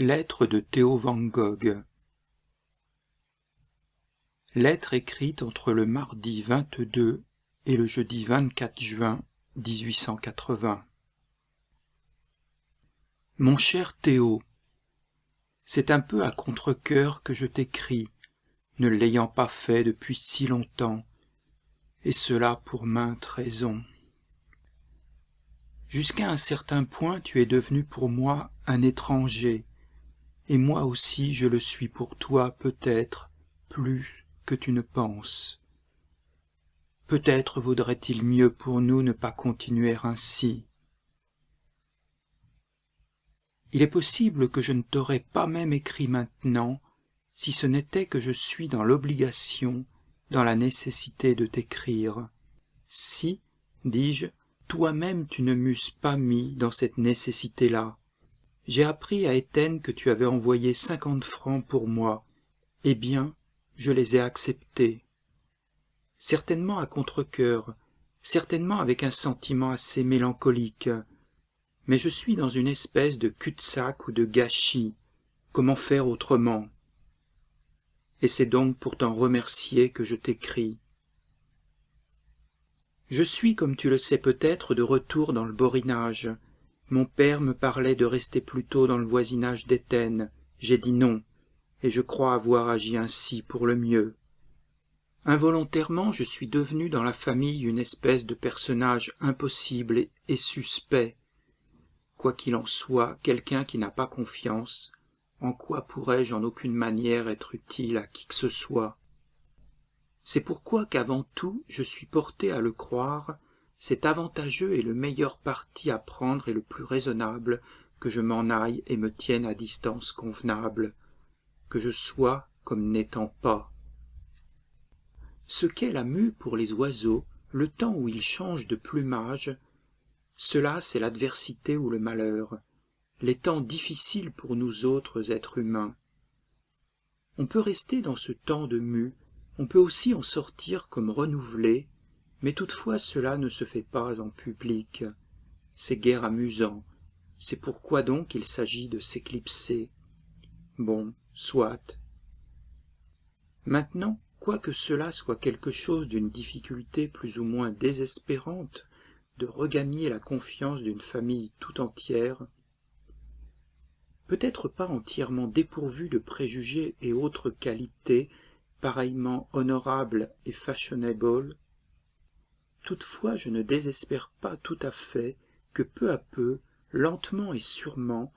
Lettre de Theo van Gogh. Lettre écrite entre le mardi 22 et le jeudi 24 juin 1880. Mon cher Théo, c'est un peu à contre-cœur que je t'écris, ne l'ayant pas fait depuis si longtemps, et cela pour maintes raisons. Jusqu'à un certain point tu es devenu pour moi un étranger, et moi aussi je le suis pour toi peut-être plus que tu ne penses. Peut-être vaudrait-il mieux pour nous ne pas continuer ainsi. Il est possible que je ne t'aurais pas même écrit maintenant, si ce n'était que je suis dans l'obligation, dans la nécessité de t'écrire. Si, dis-je, toi-même tu ne m'eusses pas mis dans cette nécessité-là. J'ai appris à Étienne que tu avais envoyé 50 francs pour moi. Eh bien, je les ai acceptés. Certainement à contre-cœur, certainement avec un sentiment assez mélancolique, mais je suis dans une espèce de cul-de-sac ou de gâchis. Comment faire autrement? Et c'est donc pour t'en remercier que je t'écris. Je suis, comme tu le sais peut-être, de retour dans le Borinage. Mon père me parlait de rester plutôt dans le voisinage d'Étienne. J'ai dit non, et je crois avoir agi ainsi pour le mieux. Involontairement, je suis devenu dans la famille une espèce de personnage impossible et suspect. Quoi qu'il en soit, quelqu'un qui n'a pas confiance, en quoi pourrais-je en aucune manière être utile à qui que ce soit? C'est pourquoi qu'avant tout, je suis porté à le croire, c'est avantageux et le meilleur parti à prendre et le plus raisonnable que je m'en aille et me tienne à distance convenable, que je sois comme n'étant pas. Ce qu'est la mue pour les oiseaux, le temps où ils changent de plumage, cela c'est l'adversité ou le malheur, les temps difficiles pour nous autres êtres humains. On peut rester dans ce temps de mue, on peut aussi en sortir comme renouvelé, mais toutefois cela ne se fait pas en public. C'est guère amusant, c'est pourquoi donc il s'agit de s'éclipser. Bon, soit. Maintenant, quoique cela soit quelque chose d'une difficulté plus ou moins désespérante, de regagner la confiance d'une famille tout entière, peut-être pas entièrement dépourvue de préjugés et autres qualités pareillement honorables et fashionable, toutefois je ne désespère pas tout à fait que peu à peu, lentement et sûrement,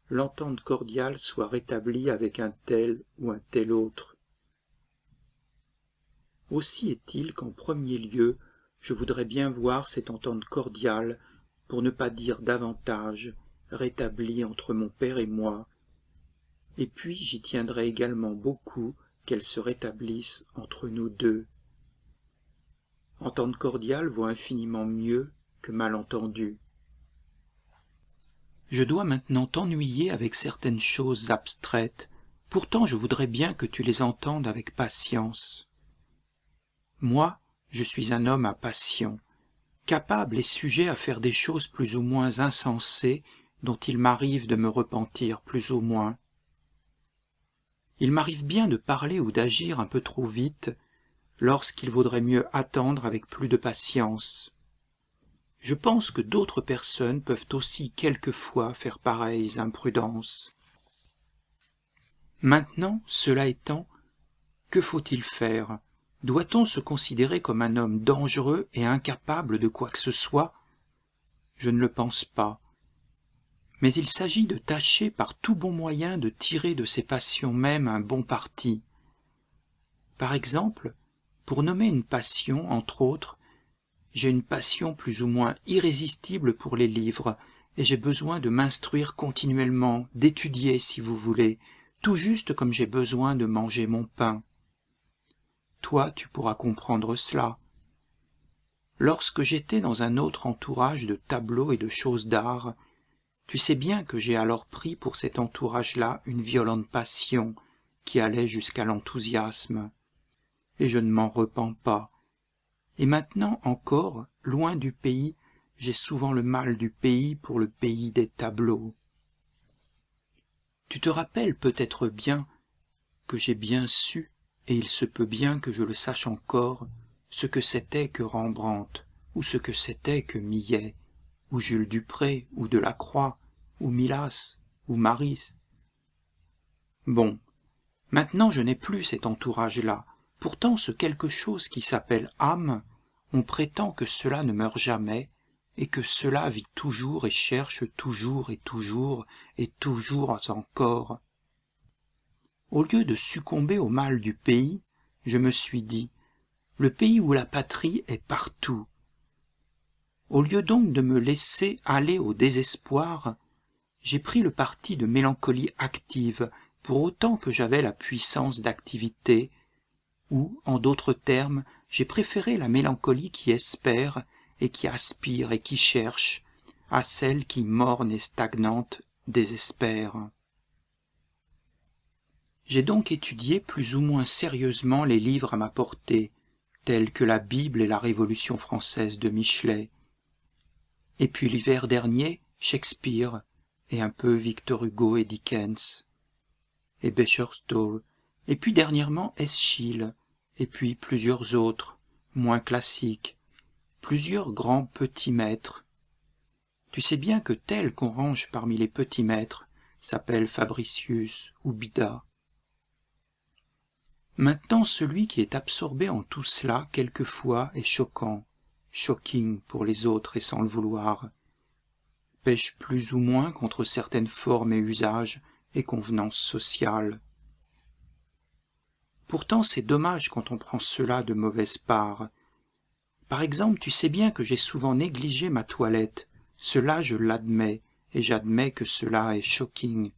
l'entente cordiale soit rétablie avec un tel ou un tel autre. Aussi est-il qu'en premier lieu, je voudrais bien voir cette entente cordiale, pour ne pas dire davantage, rétablie entre mon père et moi, et puis j'y tiendrai également beaucoup qu'elle se rétablisse entre nous deux. Entente cordiale vaut infiniment mieux que malentendu. Je dois maintenant t'ennuyer avec certaines choses abstraites, pourtant je voudrais bien que tu les entendes avec patience. Moi, je suis un homme à passion, capable et sujet à faire des choses plus ou moins insensées dont il m'arrive de me repentir plus ou moins. Il m'arrive bien de parler ou d'agir un peu trop vite, lorsqu'il vaudrait mieux attendre avec plus de patience. Je pense que d'autres personnes peuvent aussi quelquefois faire pareilles imprudences. Maintenant, cela étant, que faut-il faire? Doit-on se considérer comme un homme dangereux et incapable de quoi que ce soit? Je ne le pense pas. Mais il s'agit de tâcher par tout bon moyen de tirer de ses passions mêmes un bon parti. Par exemple, pour nommer une passion, entre autres, j'ai une passion plus ou moins irrésistible pour les livres, et j'ai besoin de m'instruire continuellement, d'étudier si vous voulez, tout juste comme j'ai besoin de manger mon pain. Toi, tu pourras comprendre cela. Lorsque j'étais dans un autre entourage de tableaux et de choses d'art, tu sais bien que j'ai alors pris pour cet entourage-là une violente passion qui allait jusqu'à l'enthousiasme, et je ne m'en repens pas. Et maintenant encore, loin du pays, j'ai souvent le mal du pays pour le pays des tableaux. Tu te rappelles peut-être bien que j'ai bien su, et il se peut bien que je le sache encore, ce que c'était que Rembrandt, ou ce que c'était que Millet, ou Jules Dupré, ou Delacroix, ou Milas, ou Maris. Bon, maintenant je n'ai plus cet entourage-là. Pourtant ce quelque chose qui s'appelle âme, on prétend que cela ne meurt jamais, et que cela vit toujours et cherche toujours et toujours et toujours encore. Au lieu de succomber au mal du pays, je me suis dit, le pays où la patrie est partout. Au lieu donc de me laisser aller au désespoir, j'ai pris le parti de mélancolie active, pour autant que j'avais la puissance d'activité, ou, en d'autres termes, j'ai préféré la mélancolie qui espère, et qui aspire et qui cherche, à celle qui, morne et stagnante, désespère. J'ai donc étudié plus ou moins sérieusement les livres à ma portée, tels que la Bible et la Révolution française de Michelet. Et puis l'hiver dernier, Shakespeare, et un peu Victor Hugo et Dickens, et Beecher Stowe, et puis dernièrement Eschyle, et puis plusieurs autres, moins classiques, plusieurs grands petits maîtres. Tu sais bien que tel qu'on range parmi les petits maîtres s'appelle Fabricius ou Bida. Maintenant celui qui est absorbé en tout cela quelquefois est choquant, shocking pour les autres et sans le vouloir, pêche plus ou moins contre certaines formes et usages et convenances sociales. Pourtant c'est dommage quand on prend cela de mauvaise part. Par exemple, tu sais bien que j'ai souvent négligé ma toilette, cela je l'admets, et j'admets que cela est shocking.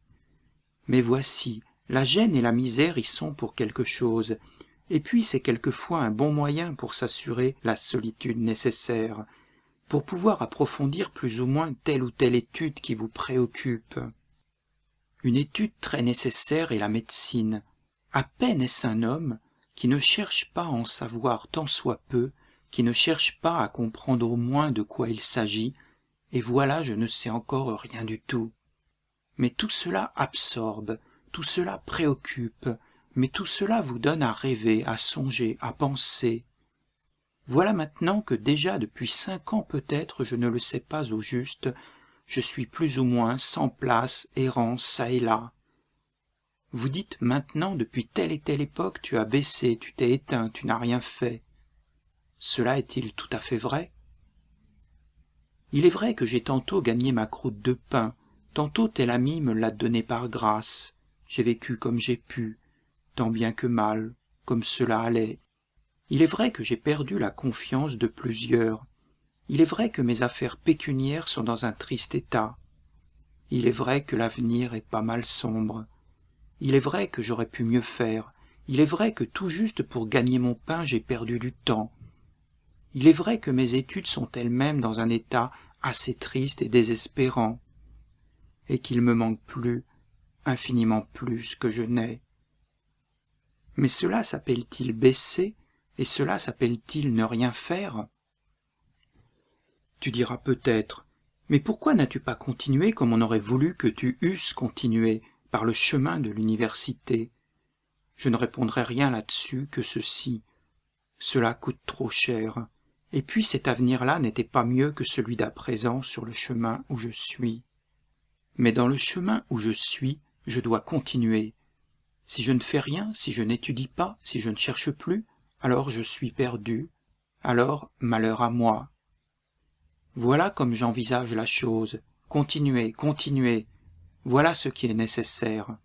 Mais voici, la gêne et la misère y sont pour quelque chose, et puis c'est quelquefois un bon moyen pour s'assurer la solitude nécessaire, pour pouvoir approfondir plus ou moins telle ou telle étude qui vous préoccupe. Une étude très nécessaire est la médecine. À peine est-ce un homme qui ne cherche pas à en savoir tant soit peu, qui ne cherche pas à comprendre au moins de quoi il s'agit, et voilà je ne sais encore rien du tout. Mais tout cela absorbe, tout cela préoccupe, mais tout cela vous donne à rêver, à songer, à penser. Voilà maintenant que déjà depuis 5 ans peut-être, je ne le sais pas au juste, je suis plus ou moins sans place, errant çà et là. Vous dites maintenant depuis telle et telle époque tu as baissé, tu t'es éteint, tu n'as rien fait. Cela est-il tout à fait vrai? Il est vrai que j'ai tantôt gagné ma croûte de pain, tantôt tel ami me l'a donnée par grâce, j'ai vécu comme j'ai pu, tant bien que mal, comme cela allait. Il est vrai que j'ai perdu la confiance de plusieurs, il est vrai que mes affaires pécuniaires sont dans un triste état, il est vrai que l'avenir est pas mal sombre, il est vrai que j'aurais pu mieux faire, il est vrai que tout juste pour gagner mon pain j'ai perdu du temps, il est vrai que mes études sont elles-mêmes dans un état assez triste et désespérant, et qu'il me manque plus, infiniment plus que je n'ai. Mais cela s'appelle-t-il baisser, et cela s'appelle-t-il ne rien faire? Tu diras peut-être, mais pourquoi n'as-tu pas continué comme on aurait voulu que tu eusses continué, par le chemin de l'université? Je ne répondrai rien là-dessus que ceci. Cela coûte trop cher, et puis cet avenir-là n'était pas mieux que celui d'à présent sur le chemin où je suis. Mais dans le chemin où je suis, je dois continuer. Si je ne fais rien, si je n'étudie pas, si je ne cherche plus, alors je suis perdu, alors malheur à moi. Voilà comme j'envisage la chose, continuer, continuer, voilà ce qui est nécessaire.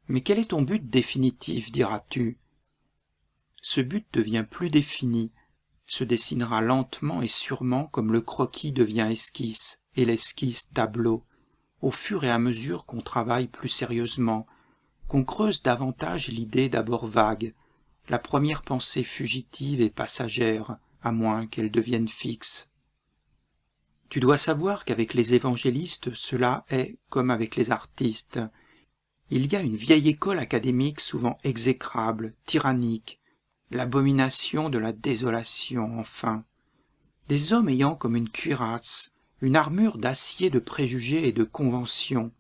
Mais quel est ton but définitif, diras-tu? Ce but devient plus défini, se dessinera lentement et sûrement comme le croquis devient esquisse et l'esquisse tableau, au fur et à mesure qu'on travaille plus sérieusement, qu'on creuse davantage l'idée d'abord vague, la première pensée fugitive et passagère, à moins qu'elle devienne fixe. Tu dois savoir qu'avec les évangélistes, cela est comme avec les artistes. Il y a une vieille école académique souvent exécrable, tyrannique, l'abomination de la désolation, enfin. Des hommes ayant comme une cuirasse, une armure d'acier de préjugés et de conventions.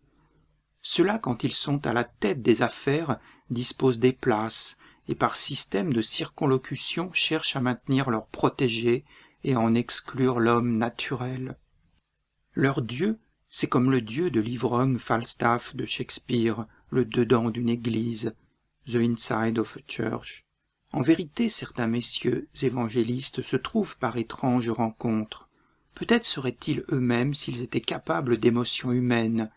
Ceux-là, quand ils sont à la tête des affaires, disposent des places, et par système de circonlocution cherchent à maintenir leurs protégés et à en exclure l'homme naturel. Leur Dieu, c'est comme le Dieu de l'ivrogne Falstaff de Shakespeare, le dedans d'une église, the inside of a church. En vérité, certains messieurs évangélistes se trouvent par étranges rencontres. Peut-être seraient-ils eux-mêmes, s'ils étaient capables d'émotions humaines,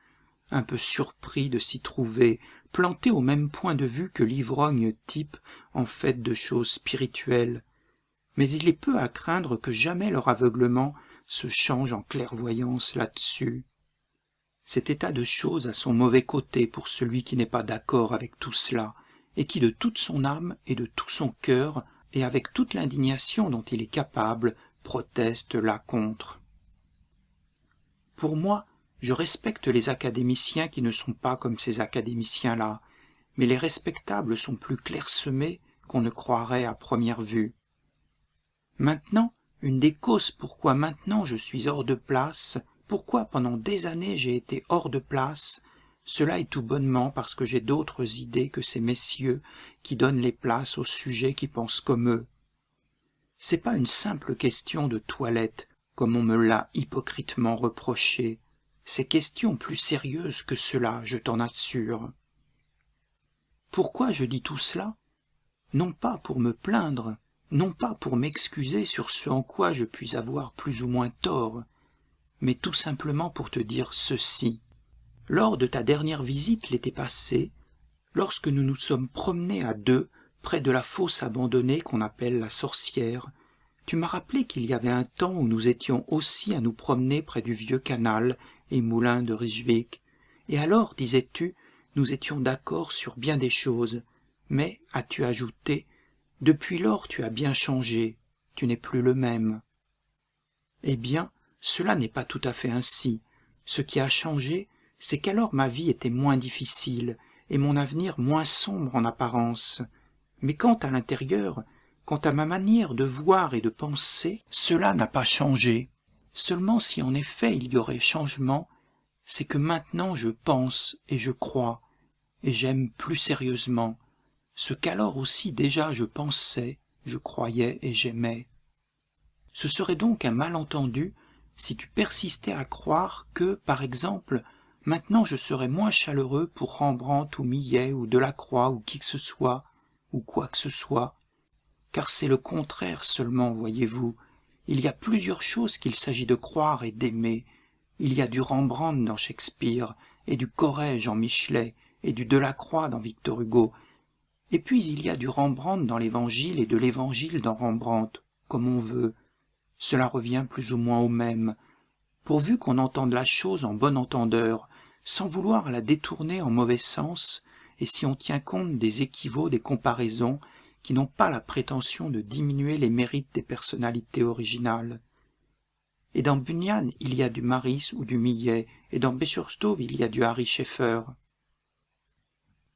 un peu surpris de s'y trouver, plantés au même point de vue que l'ivrogne type en fait de choses spirituelles. Mais il est peu à craindre que jamais leur aveuglement se change en clairvoyance là-dessus. Cet état de choses a son mauvais côté pour celui qui n'est pas d'accord avec tout cela, et qui de toute son âme et de tout son cœur, et avec toute l'indignation dont il est capable, proteste là contre. Pour moi, je respecte les académiciens qui ne sont pas comme ces académiciens-là, mais les respectables sont plus clairsemés qu'on ne croirait à première vue. Maintenant, une des causes pourquoi maintenant je suis hors de place, pourquoi pendant des années j'ai été hors de place, cela est tout bonnement parce que j'ai d'autres idées que ces messieurs qui donnent les places aux sujets qui pensent comme eux. C'est pas une simple question de toilette, comme on me l'a hypocritement reproché. C'est question plus sérieuse que cela, je t'en assure. Pourquoi je dis tout cela? Non pas pour me plaindre, non pas pour m'excuser sur ce en quoi je puis avoir plus ou moins tort, mais tout simplement pour te dire ceci. Lors de ta dernière visite l'été passé, lorsque nous nous sommes promenés à deux près de la fosse abandonnée qu'on appelle la Sorcière, tu m'as rappelé qu'il y avait un temps où nous étions aussi à nous promener près du vieux canal et moulin de Rijswijk, et alors, disais-tu, nous étions d'accord sur bien des choses, mais, as-tu ajouté, depuis lors tu as bien changé, tu n'es plus le même. Eh bien, cela n'est pas tout à fait ainsi. Ce qui a changé, c'est qu'alors ma vie était moins difficile, et mon avenir moins sombre en apparence. Mais quant à l'intérieur, quant à ma manière de voir et de penser, cela n'a pas changé. Seulement si en effet il y aurait changement, c'est que maintenant je pense et je crois, et j'aime plus sérieusement, ce qu'alors aussi déjà je pensais, je croyais et j'aimais. Ce serait donc un malentendu si tu persistais à croire que, par exemple, maintenant je serais moins chaleureux pour Rembrandt ou Millet ou Delacroix ou qui que ce soit, ou quoi que ce soit, car c'est le contraire seulement, voyez-vous. Il y a plusieurs choses qu'il s'agit de croire et d'aimer. Il y a du Rembrandt dans Shakespeare, et du Corrège en Michelet, et du Delacroix dans Victor Hugo. Et puis il y a du Rembrandt dans l'Évangile et de l'Évangile dans Rembrandt, comme on veut. Cela revient plus ou moins au même, pourvu qu'on entende la chose en bon entendeur, sans vouloir la détourner en mauvais sens, et si on tient compte des équivaux des comparaisons qui n'ont pas la prétention de diminuer les mérites des personnalités originales. Et dans Bunyan, il y a du Maris ou du Millet, et dans Becherstow, il y a du Harry Scheffer.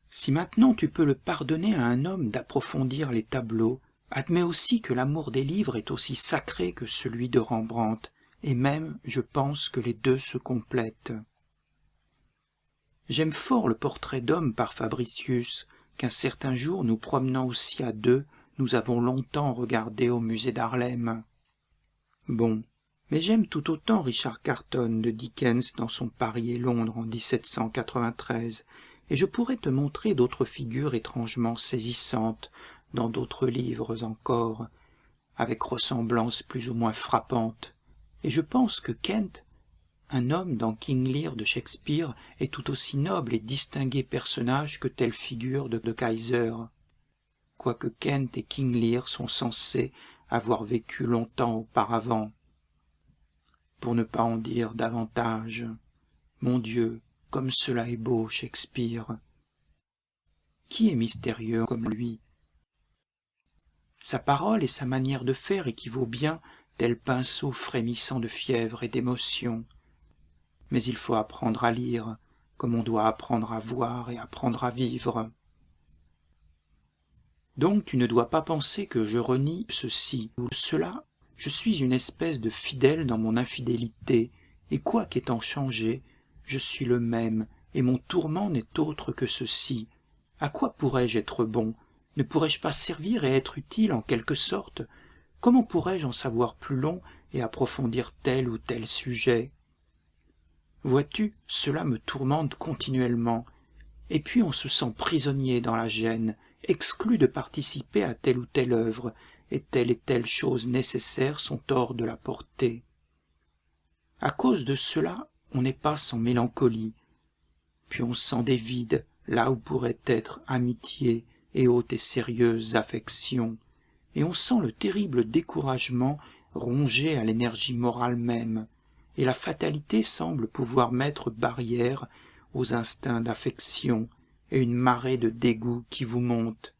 Si maintenant tu peux le pardonner à un homme d'approfondir les tableaux, admets aussi que l'amour des livres est aussi sacré que celui de Rembrandt, et même, je pense que les deux se complètent. J'aime fort le portrait d'homme par Fabricius, qu'un certain jour, nous promenant aussi à deux, nous avons longtemps regardé au musée d'Harlem. Bon, mais j'aime tout autant Richard Carton de Dickens dans son Paris et Londres en 1793, et je pourrais te montrer d'autres figures étrangement saisissantes, dans d'autres livres encore, avec ressemblances plus ou moins frappantes. Et je pense que Kent, un homme dans King Lear de Shakespeare, est tout aussi noble et distingué personnage que telle figure de Kaiser, quoique Kent et King Lear sont censés avoir vécu longtemps auparavant. Pour ne pas en dire davantage, mon Dieu, comme cela est beau, Shakespeare. Qui est mystérieux comme lui? Sa parole et sa manière de faire équivaut bien, tel pinceau frémissant de fièvre et d'émotion. Mais il faut apprendre à lire, comme on doit apprendre à voir et apprendre à vivre. Donc tu ne dois pas penser que je renie ceci ou cela. Je suis une espèce de fidèle dans mon infidélité, et quoi qu'étant changé, je suis le même, et mon tourment n'est autre que ceci. À quoi pourrais-je être bon? Ne pourrais-je pas servir et être utile en quelque sorte? Comment pourrais-je en savoir plus long et approfondir tel ou tel sujet? Vois-tu, cela me tourmente continuellement, et puis on se sent prisonnier dans la gêne, exclu de participer à telle ou telle œuvre, et telle chose nécessaire sont hors de la portée. À cause de cela, on n'est pas sans mélancolie, puis on sent des vides, là où pourrait être amitié et haute et sérieuse affection, et on sent le terrible découragement ronger à l'énergie morale même, et la fatalité semble pouvoir mettre barrière aux instincts d'affection et une marée de dégoût qui vous monte.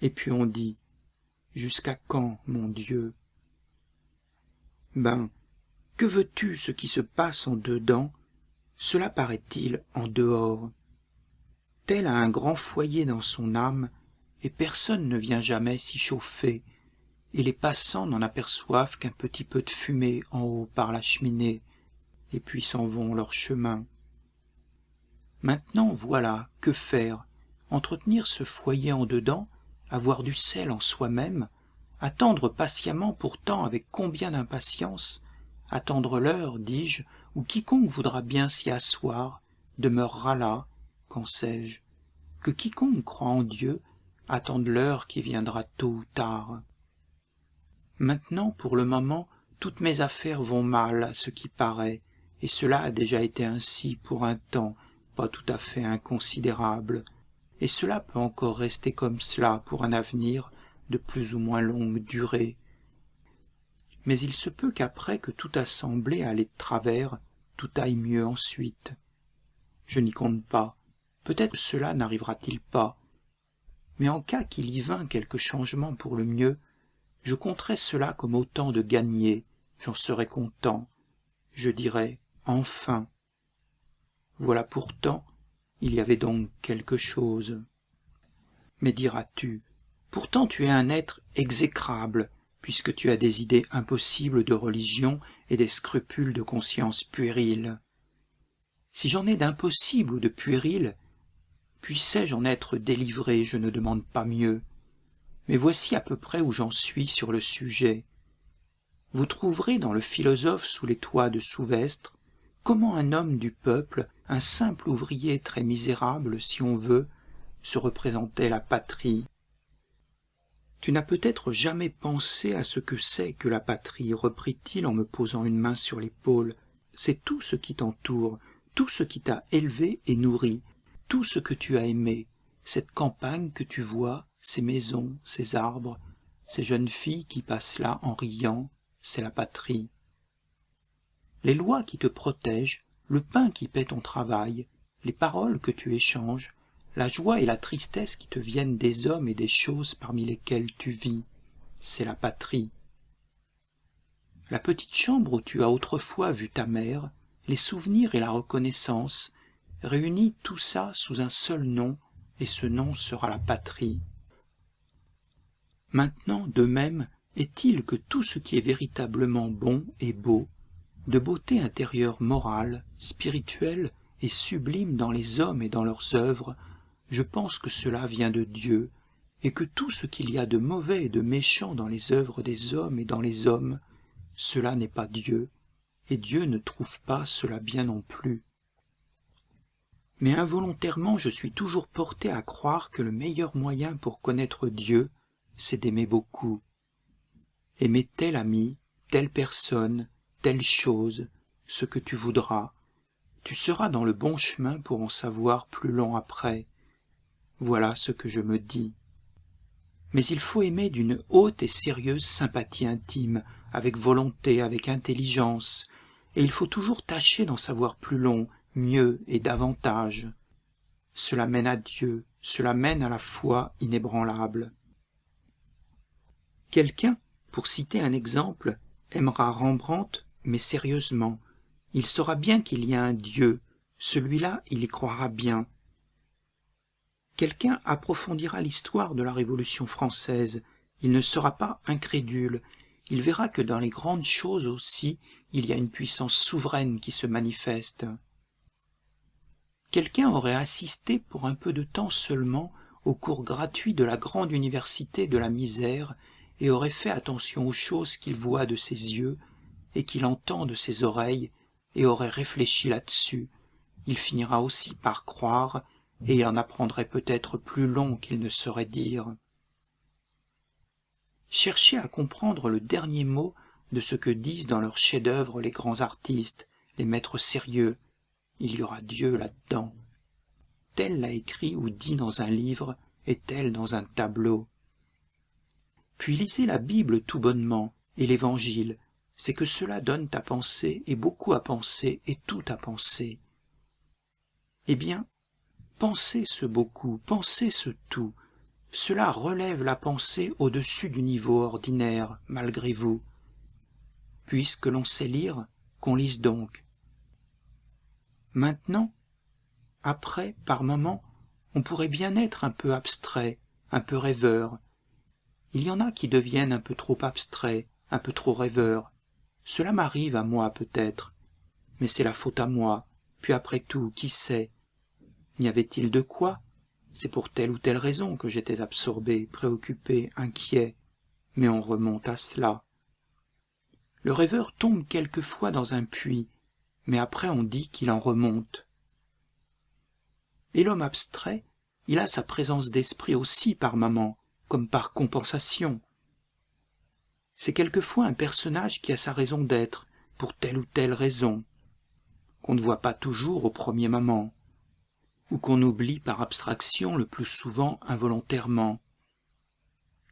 Et puis on dit « Jusqu'à quand, mon Dieu ?» Ben, que veux-tu, ce qui se passe en dedans, cela paraît-il en dehors. Tel a un grand foyer dans son âme, et personne ne vient jamais s'y chauffer, et les passants n'en aperçoivent qu'un petit peu de fumée en haut par la cheminée, et puis s'en vont leur chemin. Maintenant, voilà, que faire? Entretenir ce foyer en dedans, avoir du sel en soi-même, attendre patiemment pourtant avec combien d'impatience, attendre l'heure, dis-je, où quiconque voudra bien s'y asseoir, demeurera là, qu'en sais-je, que quiconque croit en Dieu attende l'heure qui viendra tôt ou tard. Maintenant, pour le moment, toutes mes affaires vont mal à ce qui paraît, et cela a déjà été ainsi pour un temps, pas tout à fait inconsidérable, et cela peut encore rester comme cela pour un avenir de plus ou moins longue durée. Mais il se peut qu'après que tout a semblé aller de travers, tout aille mieux ensuite. Je n'y compte pas, peut-être cela n'arrivera-t-il pas, mais en cas qu'il y vînt quelque changement pour le mieux, je compterais cela comme autant de gagné, j'en serais content, je dirais « enfin ». Voilà pourtant, il y avait donc quelque chose. Mais diras-tu, pourtant tu es un être exécrable, puisque tu as des idées impossibles de religion et des scrupules de conscience puérils. Si j'en ai d'impossible ou de puéril, puissais-je en être délivré, je ne demande pas mieux. Mais voici à peu près où j'en suis sur le sujet. Vous trouverez dans le philosophe sous les toits de Souvestre comment un homme du peuple, un simple ouvrier très misérable si on veut, se représentait la patrie. Tu n'as peut-être jamais pensé à ce que c'est que la patrie, reprit-il en me posant une main sur l'épaule. C'est tout ce qui t'entoure, tout ce qui t'a élevé et nourri, tout ce que tu as aimé, cette campagne que tu vois, ces maisons, ces arbres, ces jeunes filles qui passent là en riant, c'est la patrie. Les lois qui te protègent, le pain qui paie ton travail, les paroles que tu échanges, la joie et la tristesse qui te viennent des hommes et des choses parmi lesquels tu vis, c'est la patrie. La petite chambre où tu as autrefois vu ta mère, les souvenirs et la reconnaissance, réunis tout ça sous un seul nom, et ce nom sera la patrie. Maintenant, de même, est-il que tout ce qui est véritablement bon et beau, de beauté intérieure morale, spirituelle et sublime dans les hommes et dans leurs œuvres, je pense que cela vient de Dieu, et que tout ce qu'il y a de mauvais et de méchant dans les œuvres des hommes et dans les hommes, cela n'est pas Dieu, et Dieu ne trouve pas cela bien non plus. Mais involontairement je suis toujours porté à croire que le meilleur moyen pour connaître Dieu, c'est d'aimer beaucoup. Aimer tel ami, telle personne, telle chose, ce que tu voudras, tu seras dans le bon chemin pour en savoir plus long après. Voilà ce que je me dis. Mais il faut aimer d'une haute et sérieuse sympathie intime, avec volonté, avec intelligence, et il faut toujours tâcher d'en savoir plus long, mieux et davantage. Cela mène à Dieu, cela mène à la foi inébranlable. Quelqu'un, pour citer un exemple, aimera Rembrandt, mais sérieusement. Il saura bien qu'il y a un Dieu, celui-là il y croira bien. Quelqu'un approfondira l'histoire de la Révolution française, il ne sera pas incrédule, il verra que dans les grandes choses aussi, il y a une puissance souveraine qui se manifeste. Quelqu'un aurait assisté pour un peu de temps seulement au cours gratuit de la grande université de la misère et aurait fait attention aux choses qu'il voit de ses yeux et qu'il entend de ses oreilles et aurait réfléchi là-dessus. Il finira aussi par croire et il en apprendrait peut-être plus long qu'il ne saurait dire. Cherchez à comprendre le dernier mot de ce que disent dans leurs chefs-d'œuvre les grands artistes, les maîtres sérieux. Il y aura Dieu là-dedans. Tel l'a écrit ou dit dans un livre et tel dans un tableau. Puis lisez la Bible tout bonnement et l'Évangile, c'est que cela donne à penser et beaucoup à penser et tout à penser. Eh bien, pensez ce beaucoup, pensez ce tout, cela relève la pensée au-dessus du niveau ordinaire, malgré vous. Puisque l'on sait lire, qu'on lise donc. Maintenant, après, par moments, on pourrait bien être un peu abstrait, un peu rêveur. Il y en a qui deviennent un peu trop abstraits, un peu trop rêveurs. Cela m'arrive à moi peut-être, mais c'est la faute à moi. Puis après tout, qui sait? N'y avait-il de quoi? C'est pour telle ou telle raison que j'étais absorbé, préoccupé, inquiet. Mais on remonte à cela. Le rêveur tombe quelquefois dans un puits, mais après on dit qu'il en remonte. Et l'homme abstrait, il a sa présence d'esprit aussi par moments, comme par compensation. C'est quelquefois un personnage qui a sa raison d'être, pour telle ou telle raison, qu'on ne voit pas toujours au premier moment, ou qu'on oublie par abstraction le plus souvent involontairement.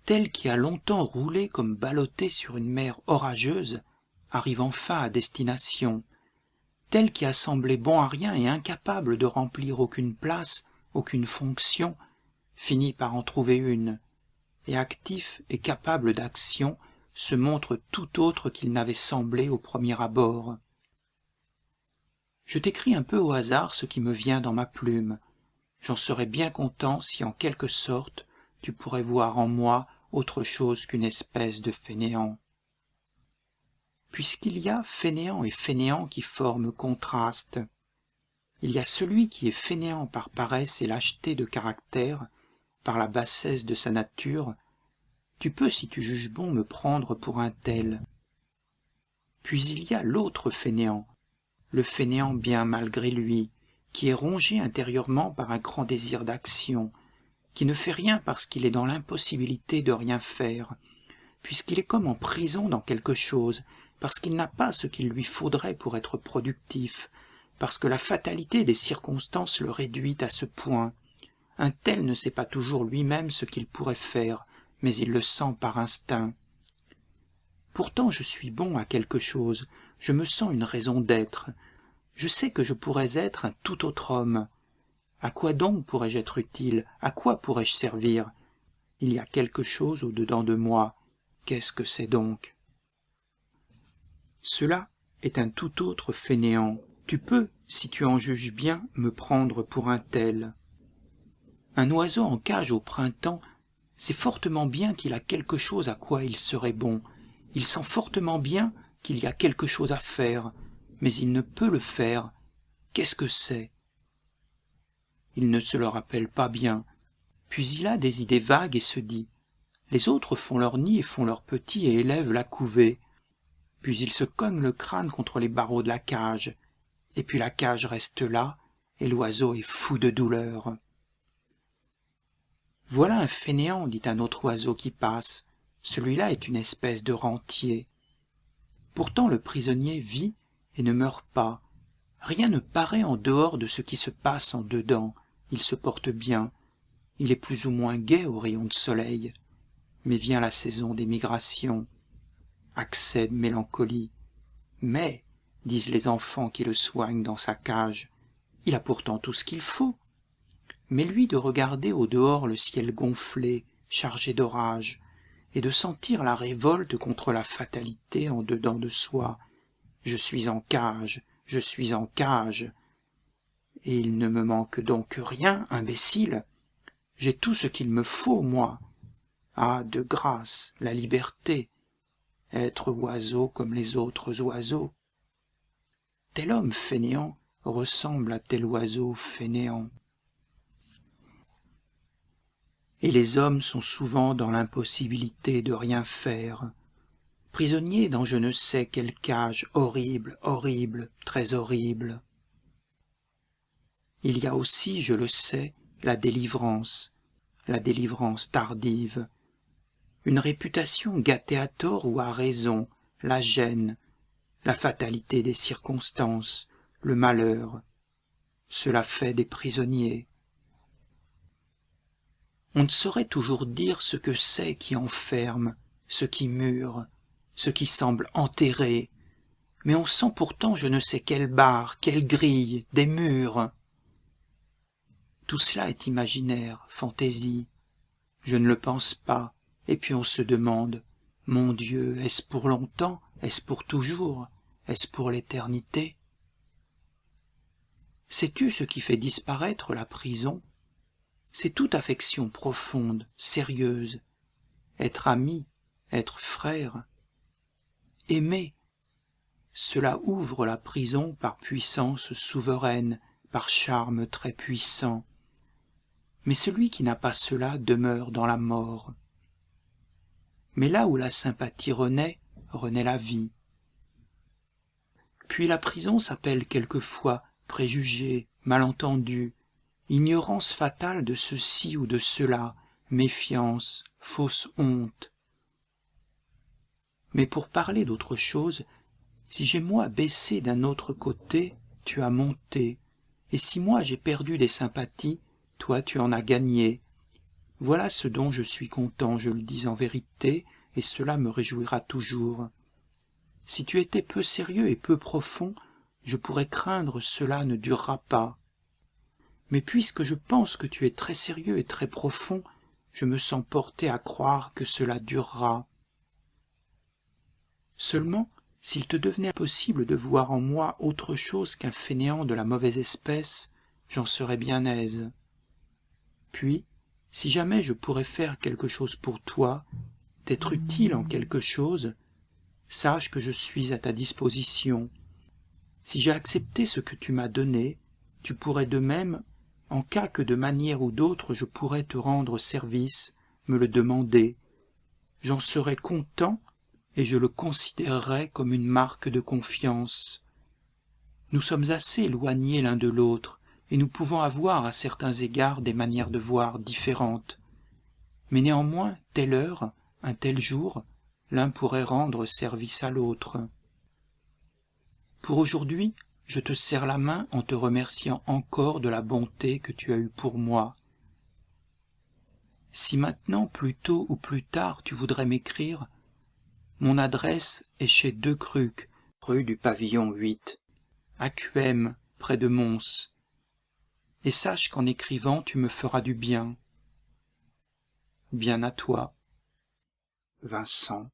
Tel qui a longtemps roulé comme ballotté sur une mer orageuse, arrive enfin à destination. Tel qui a semblé bon à rien et incapable de remplir aucune place, aucune fonction, finit par en trouver une, et actif et capable d'action, se montre tout autre qu'il n'avait semblé au premier abord. Je t'écris un peu au hasard ce qui me vient dans ma plume. J'en serais bien content si en quelque sorte tu pourrais voir en moi autre chose qu'une espèce de fainéant. Puisqu'il y a fainéant et fainéant qui forment contraste. Il y a celui qui est fainéant par paresse et lâcheté de caractère, par la bassesse de sa nature. Tu peux, si tu juges bon, me prendre pour un tel. Puis il y a l'autre fainéant, le fainéant bien malgré lui, qui est rongé intérieurement par un grand désir d'action, qui ne fait rien parce qu'il est dans l'impossibilité de rien faire, puisqu'il est comme en prison dans quelque chose, parce qu'il n'a pas ce qu'il lui faudrait pour être productif, parce que la fatalité des circonstances le réduit à ce point. Un tel ne sait pas toujours lui-même ce qu'il pourrait faire, mais il le sent par instinct. Pourtant je suis bon à quelque chose, je me sens une raison d'être, je sais que je pourrais être un tout autre homme. À quoi donc pourrais-je être utile? À quoi pourrais-je servir? Il y a quelque chose au-dedans de moi. Qu'est-ce que c'est donc? Cela est un tout autre fainéant. Tu peux, si tu en juges bien, me prendre pour un tel. Un oiseau en cage au printemps, c'est fortement bien qu'il a quelque chose à quoi il serait bon. Il sent fortement bien qu'il y a quelque chose à faire, mais il ne peut le faire. Qu'est-ce que c'est? Il ne se le rappelle pas bien. Puis il a des idées vagues et se dit « Les autres font leur nid et font leurs petits et élèvent la couvée. » Puis il se cogne le crâne contre les barreaux de la cage, et puis la cage reste là, et l'oiseau est fou de douleur. « Voilà un fainéant, dit un autre oiseau qui passe. Celui-là est une espèce de rentier. » Pourtant le prisonnier vit et ne meurt pas. Rien ne paraît en dehors de ce qui se passe en dedans. Il se porte bien. Il est plus ou moins gai aux rayons de soleil. Mais vient la saison des migrations. Accès de mélancolie. Mais, disent les enfants qui le soignent dans sa cage, il a pourtant tout ce qu'il faut. Mais lui de regarder au dehors le ciel gonflé, chargé d'orage, et de sentir la révolte contre la fatalité en dedans de soi. Je suis en cage, je suis en cage. Et il ne me manque donc rien, imbécile. J'ai tout ce qu'il me faut, moi. Ah, de grâce, la liberté. Être oiseau comme les autres oiseaux. Tel homme fainéant ressemble à tel oiseau fainéant. Et les hommes sont souvent dans l'impossibilité de rien faire, prisonniers dans je ne sais quelle cage horrible, horrible, très horrible. Il y a aussi, je le sais, la délivrance tardive, une réputation gâtée à tort ou à raison, la gêne, la fatalité des circonstances, le malheur. Cela fait des prisonniers. On ne saurait toujours dire ce que c'est qui enferme, ce qui mure, ce qui semble enterré, mais on sent pourtant je ne sais quelle barre, quelle grille, des murs. Tout cela est imaginaire, fantaisie. Je ne le pense pas, et puis on se demande, mon Dieu, est-ce pour longtemps, est-ce pour toujours, est-ce pour l'éternité? Sais-tu ce qui fait disparaître la prison? C'est toute affection profonde, sérieuse, être ami, être frère. Aimer, cela ouvre la prison par puissance souveraine, par charme très puissant. Mais celui qui n'a pas cela demeure dans la mort. Mais là où la sympathie renaît, renaît la vie. Puis la prison s'appelle quelquefois préjugé, malentendu, ignorance fatale de ceci ou de cela, méfiance, fausse honte. Mais pour parler d'autre chose, si j'ai moi baissé d'un autre côté, tu as monté, et si moi j'ai perdu des sympathies, toi tu en as gagné. Voilà ce dont je suis content, je le dis en vérité, et cela me réjouira toujours. Si tu étais peu sérieux et peu profond, je pourrais craindre cela ne durera pas. Mais puisque je pense que tu es très sérieux et très profond, je me sens porté à croire que cela durera. Seulement, s'il te devenait possible de voir en moi autre chose qu'un fainéant de la mauvaise espèce, j'en serais bien aise. Puis, si jamais je pourrais faire quelque chose pour toi, t'être utile en quelque chose, sache que je suis à ta disposition. Si j'ai accepté ce que tu m'as donné, tu pourrais de même, en cas que de manière ou d'autre je pourrais te rendre service, me le demander. J'en serais content et je le considérerais comme une marque de confiance. Nous sommes assez éloignés l'un de l'autre, et nous pouvons avoir à certains égards des manières de voir différentes. Mais néanmoins, telle heure, un tel jour, l'un pourrait rendre service à l'autre. Pour aujourd'hui, je te serre la main en te remerciant encore de la bonté que tu as eue pour moi. Si maintenant, plus tôt ou plus tard, tu voudrais m'écrire, mon adresse est chez Decruc, rue du Pavillon 8, à Cuem, près de Mons. Et sache qu'en écrivant, tu me feras du bien. Bien à toi, Vincent.